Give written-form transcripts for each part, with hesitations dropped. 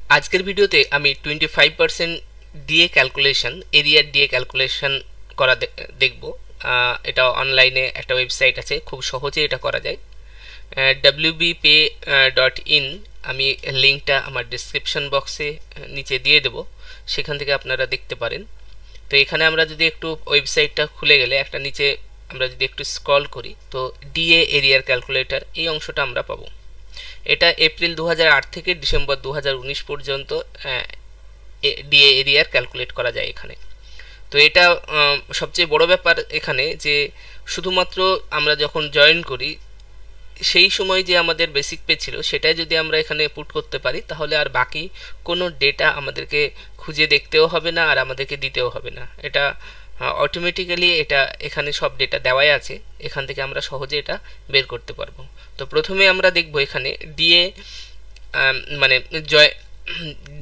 আজকের ভিডিওতে আমি 25% ডিএ ক্যালকুলেশন এরিয়ার ডিএ ক্যালকুলেশন করা দেখব। এটা অনলাইনে একটা ওয়েবসাইট আছে, খুব সহজে এটা করা যায়। wbpay.in আমি লিঙ্কটা আমার ডেসক্রিপশন বক্সে নিচে দিয়ে দেব, সেখান থেকে আপনারা দেখতে পারেন। তো এখানে আমরা যদি একটু ওয়েবসাইটটা খুলে গেলে একটা নিচে আমরা যদি একটু স্ক্রল করি তো ডিএ এরিয়ার ক্যালকুলেটর এই অংশটা আমরা পাবো। এটা এপ্রিল 2008 থেকে ডিসেম্বর 2019 পর্যন্ত ডিএ এরিয়ার ক্যালকুলেট করা যায় এখানে। তো এটা সবচেয়ে বড় ব্যাপার এখানে যে শুধুমাত্র আমরা যখন জয়েন করি সেই সময় যে আমাদের বেসিক পে ছিল সেটাই যদি আমরা এখানে পুট করতে পারি তাহলে আর বাকি কোনো ডেটা আমাদেরকে খুঁজে দেখতেও হবে না আর আমাদেরকে দিতেও হবে না। এটা অটোমেটিক্যালি এটা এখানে সব ডেটা দেওয়াই আছে, এখান থেকে আমরা সহজে এটা বের করতে পারবো। তো প্রথমে আমরা দেখব এখানে ডিএ মানে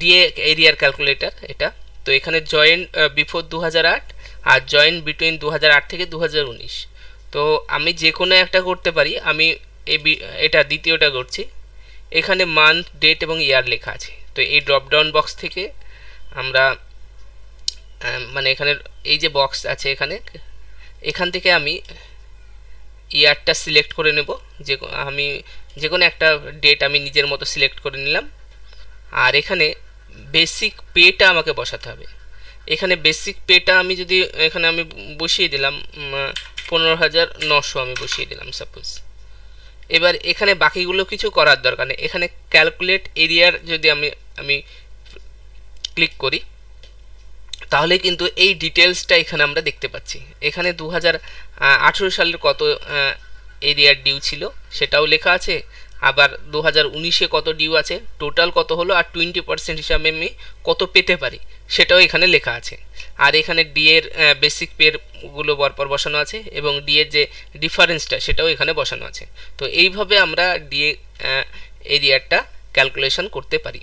ডিএ এরিয়ার ক্যালকুলেটর এটা। তো এখানে জয়েন বিফোর 2008 আর জয়েন বিটুইন 2008 থেকে 2019। তো আমি যে কোনো একটা করতে পারি, আমি এটা দ্বিতীয়টা করছি। এখানে মান্থ, ডেট এবং ইয়ার লেখা আছে। তো এই ড্রপ ডাউন বক্স থেকে আমরা মানে এখানে এই যে বক্স আছে এখান থেকে আমি ইয়ারটা সিলেক্ট করে নেব। আমি যে কোনো একটা ডেট আমি নিজের মতো সিলেক্ট করে নিলাম। আর এখানে বেসিক পেটা আমাকে বসাতে হবে। এখানে বেসিক পেটা আমি যদি এখানে আমি বসিয়ে দিলাম 15,900 আমি বসিয়ে দিলাম সাপোজ। এবার এখানে বাকিগুলো কিছু করার দরকার নেই। এখানে ক্যালকুলেট এরিয়ার যদি আমি ক্লিক করি তাহলে কিন্তু এই ডিটেলসটা এখানে আমরা দেখতে পাচ্ছি। এখানে 2018 সালের কত এরিয়ার ডিউ ছিল সেটাও লেখা আছে, আবার 2019-এ কত ডিউ আছে, টোটাল কত হলো, আর 20% হিসাবে আমি কত পেতে পারি সেটাও এখানে লেখা আছে। আর এখানে ডি এর বেসিক পেগুলো পরপর বসানো আছে এবং ডি এর যে ডিফারেন্সটা সেটাও এখানে বসানো আছে। তো এইভাবে আমরা ডিএ এরিয়ারটা ক্যালকুলেশন করতে পারি।